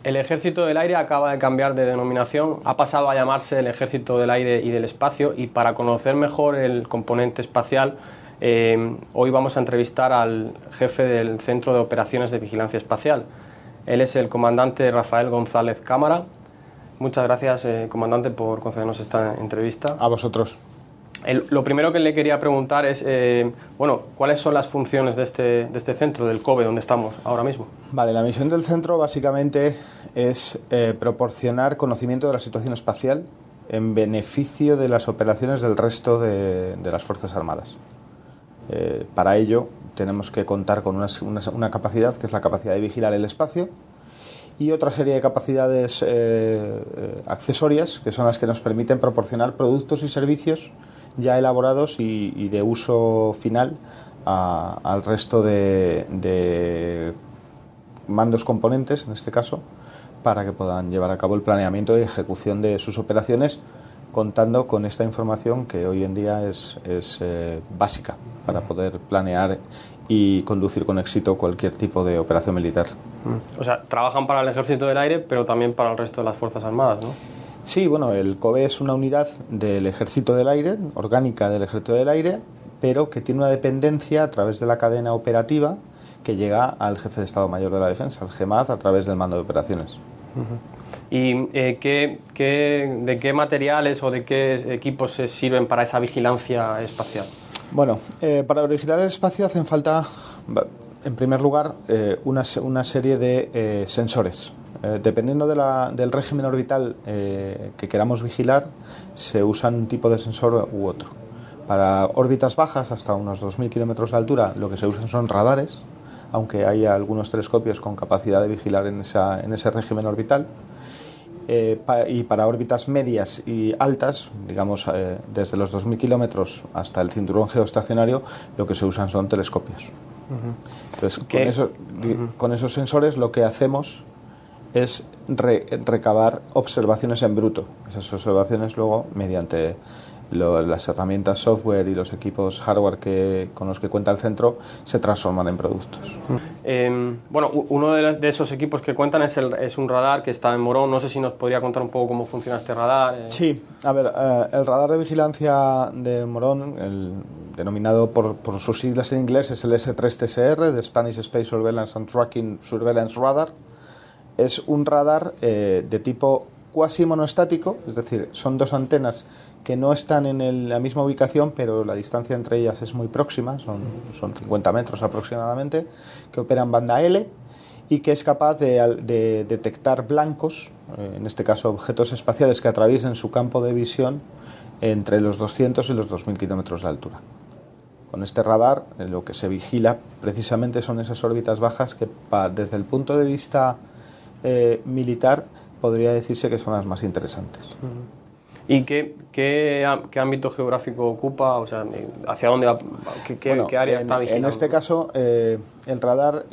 El Ejército del Aire acaba de cambiar de denominación, ha pasado a llamarse el Ejército del Aire y del Espacio, y para conocer mejor el componente espacial, hoy vamos a entrevistar al jefe del Centro de Operaciones de Vigilancia Espacial. Él es el comandante Rafael González Cámara. Muchas gracias, comandante, por concedernos esta entrevista. A vosotros. Lo primero que le quería preguntar es, ¿cuáles son las funciones de este centro, del COBE, donde estamos ahora mismo? Vale, la misión del centro básicamente es proporcionar conocimiento de la situación espacial en beneficio de las operaciones del resto de las Fuerzas Armadas. Para ello tenemos que contar con una capacidad, que es la capacidad de vigilar el espacio, y otra serie de capacidades accesorias, que son las que nos permiten proporcionar productos y servicios ya elaborados y de uso final al resto de mandos componentes, en este caso, para que puedan llevar a cabo el planeamiento y ejecución de sus operaciones, contando con esta información que hoy en día es básica para poder planear y conducir con éxito cualquier tipo de operación militar. O sea, trabajan para el Ejército del Aire, pero también para el resto de las Fuerzas Armadas, ¿no? Sí, bueno, el COBE es una unidad del Ejército del Aire, orgánica del Ejército del Aire, pero que tiene una dependencia a través de la cadena operativa que llega al Jefe de Estado Mayor de la Defensa, el GEMAD, a través del Mando de Operaciones. ¿Y de qué materiales o de qué equipos se sirven para esa vigilancia espacial? Bueno, para vigilar el espacio hacen falta, en primer lugar, una serie de sensores. Dependiendo del régimen orbital que queramos vigilar, se usa un tipo de sensor u otro. Para órbitas bajas, hasta unos 2.000 kilómetros de altura, lo que se usan son radares, aunque hay algunos telescopios con capacidad de vigilar en ese régimen orbital. Y para órbitas medias y altas, digamos desde los 2.000 kilómetros hasta el cinturón geoestacionario, lo que se usan son telescopios. Entonces, con esos sensores lo que hacemos es recabar observaciones en bruto. Esas observaciones luego, mediante las herramientas software y los equipos hardware con los que cuenta el centro, se transforman en productos. Uno de esos equipos que cuentan es un radar que está en Morón. No sé si nos podría contar un poco cómo funciona este radar. Sí, a ver, el radar de vigilancia de Morón, denominado por sus siglas en inglés, es el S3TSR, de Spanish Space Surveillance and Tracking Surveillance Radar. Es un radar de tipo cuasi monostático, es decir, son dos antenas que no están en la misma ubicación, pero la distancia entre ellas es muy próxima, son 50 metros aproximadamente, que operan banda L y que es capaz de detectar blancos, en este caso objetos espaciales que atraviesen su campo de visión entre los 200 y los 2.000 kilómetros de altura. Con este radar lo que se vigila precisamente son esas órbitas bajas que desde el punto de vista militar podría decirse que son las más interesantes. ¿Y qué ámbito geográfico ocupa? O sea, ¿hacia dónde va? ¿Qué área está vigilando? En este caso, el radar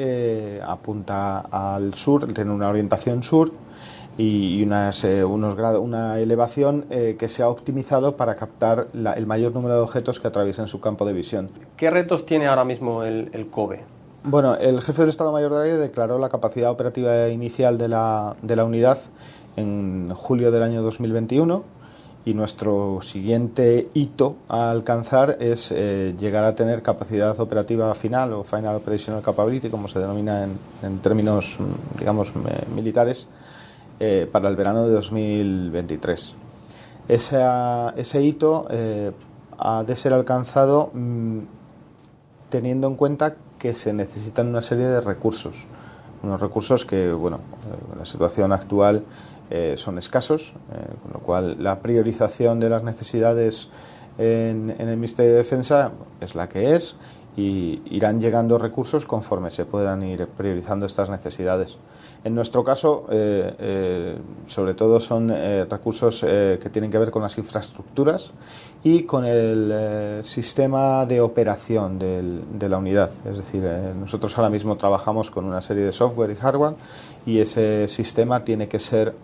apunta al sur, tiene una orientación sur y una elevación que se ha optimizado para captar el mayor número de objetos que atraviesen su campo de visión. ¿Qué retos tiene ahora mismo el COBE? Bueno, el jefe del Estado Mayor del Aire declaró la capacidad operativa inicial de la unidad en julio del año 2021 y nuestro siguiente hito a alcanzar es llegar a tener capacidad operativa final o Final Operational Capability, como se denomina en términos, digamos, militares, para el verano de 2023. Ese hito ha de ser alcanzado teniendo en cuenta que se necesitan una serie de recursos, unos recursos que, bueno, en la situación actual son escasos, con lo cual la priorización de las necesidades en el Ministerio de Defensa es la que es y irán llegando recursos conforme se puedan ir priorizando estas necesidades. En nuestro caso, sobre todo son recursos que tienen que ver con las infraestructuras y con el sistema de operación de la unidad. Es decir, nosotros ahora mismo trabajamos con una serie de software y hardware y ese sistema tiene que ser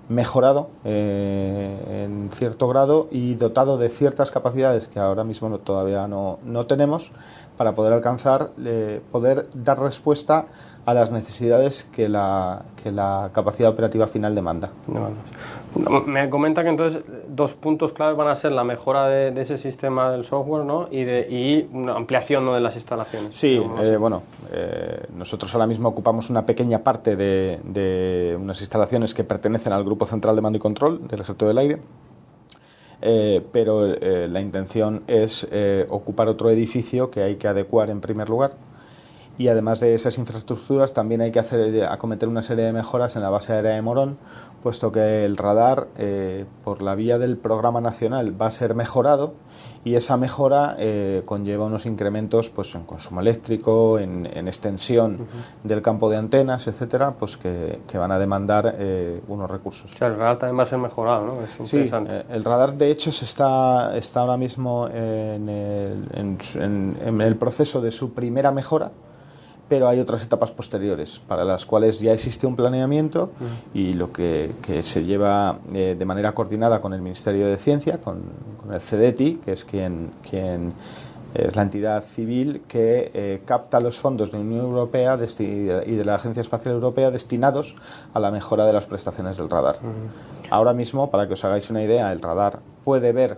mejorado en cierto grado y dotado de ciertas capacidades que ahora mismo todavía no tenemos, para poder alcanzar, poder dar respuesta a las necesidades que la capacidad operativa final demanda. Me comenta que entonces 2 puntos claves van a ser la mejora de ese sistema del software, ¿no? y una ampliación, ¿no?, de las instalaciones. Sí, nosotros ahora mismo ocupamos una pequeña parte de unas instalaciones que pertenecen al Grupo Central de Mando y Control del Ejército del Aire, pero la intención es ocupar otro edificio que hay que adecuar en primer lugar. Y además de esas infraestructuras también hay que acometer una serie de mejoras en la base aérea de Morón, puesto que el radar, por la vía del programa nacional, va a ser mejorado, y esa mejora conlleva unos incrementos, pues, en consumo eléctrico, en extensión del campo de antenas, etcétera, pues que van a demandar unos recursos. O sea, el radar también va a ser mejorado, ¿no? Es interesante. Sí, el radar de hecho está ahora mismo en el proceso de su primera mejora, pero hay otras etapas posteriores para las cuales ya existe un planeamiento y lo que se lleva de manera coordinada con el Ministerio de Ciencia, con el CDTI, que es quien es la entidad civil que capta los fondos de la Unión Europea y de la Agencia Espacial Europea destinados a la mejora de las prestaciones del radar. Ahora mismo, para que os hagáis una idea, el radar puede ver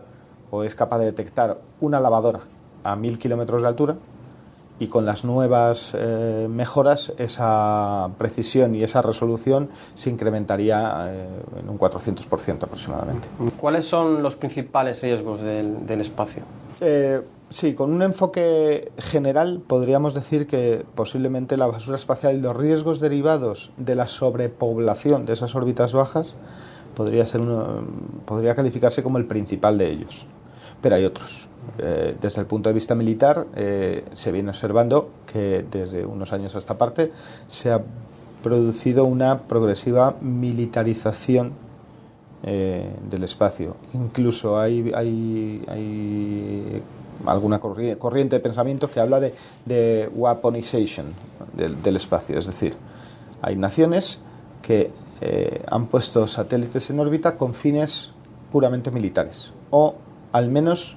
o es capaz de detectar una lavadora a 1000 kilómetros de altura, y con las nuevas mejoras esa precisión y esa resolución se incrementaría en un 400% aproximadamente. ¿Cuáles son los principales riesgos del espacio? Sí, con un enfoque general podríamos decir que posiblemente la basura espacial y los riesgos derivados de la sobrepoblación de esas órbitas bajas podría calificarse como el principal de ellos, pero hay otros. Desde el punto de vista militar, se viene observando que desde unos años a esta parte se ha producido una progresiva militarización del espacio. Incluso hay alguna corriente de pensamiento que habla de weaponization del espacio, es decir, hay naciones que han puesto satélites en órbita con fines puramente militares, o al menos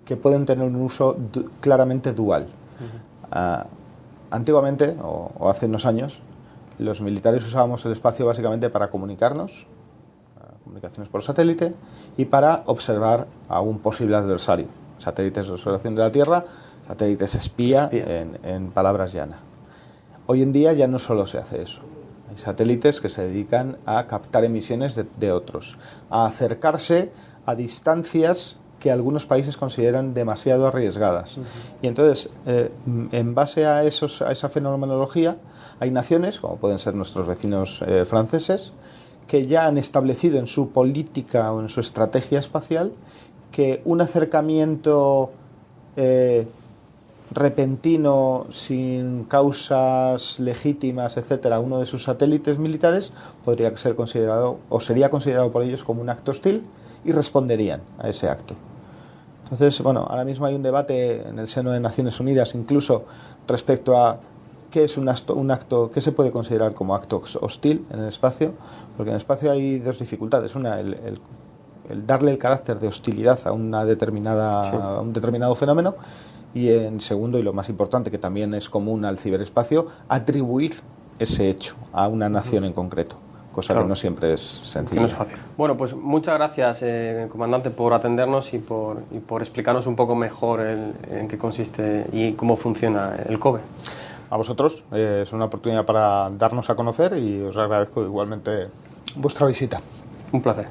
que pueden tener un uso claramente dual. Antiguamente, o hace unos años, los militares usábamos el espacio básicamente para comunicarnos, comunicaciones por satélite, y para observar a un posible adversario. Satélites de observación de la Tierra, satélites espía. En palabras llanas. Hoy en día ya no solo se hace eso. Hay satélites que se dedican a captar emisiones de otros, a acercarse a distancias que algunos países consideran demasiado arriesgadas. Y entonces, en base a esa fenomenología, hay naciones, como pueden ser nuestros vecinos franceses, que ya han establecido en su política o en su estrategia espacial que un acercamiento repentino, sin causas legítimas, etcétera, a uno de sus satélites militares podría ser considerado, o sería considerado por ellos, como un acto hostil, y responderían a ese acto. Entonces, bueno, ahora mismo hay un debate en el seno de Naciones Unidas incluso respecto a qué es un acto, qué se puede considerar como acto hostil en el espacio, porque en el espacio hay dos dificultades. Una, el darle el carácter de hostilidad a un determinado fenómeno, y en segundo, y lo más importante, que también es común al ciberespacio, atribuir ese hecho a una nación en concreto. Cosa que no siempre es sencilla. No es fácil. Bueno, pues muchas gracias, comandante, por atendernos y por explicarnos un poco mejor en qué consiste y cómo funciona el COBE. A vosotros, es una oportunidad para darnos a conocer, y os agradezco igualmente vuestra visita. Un placer.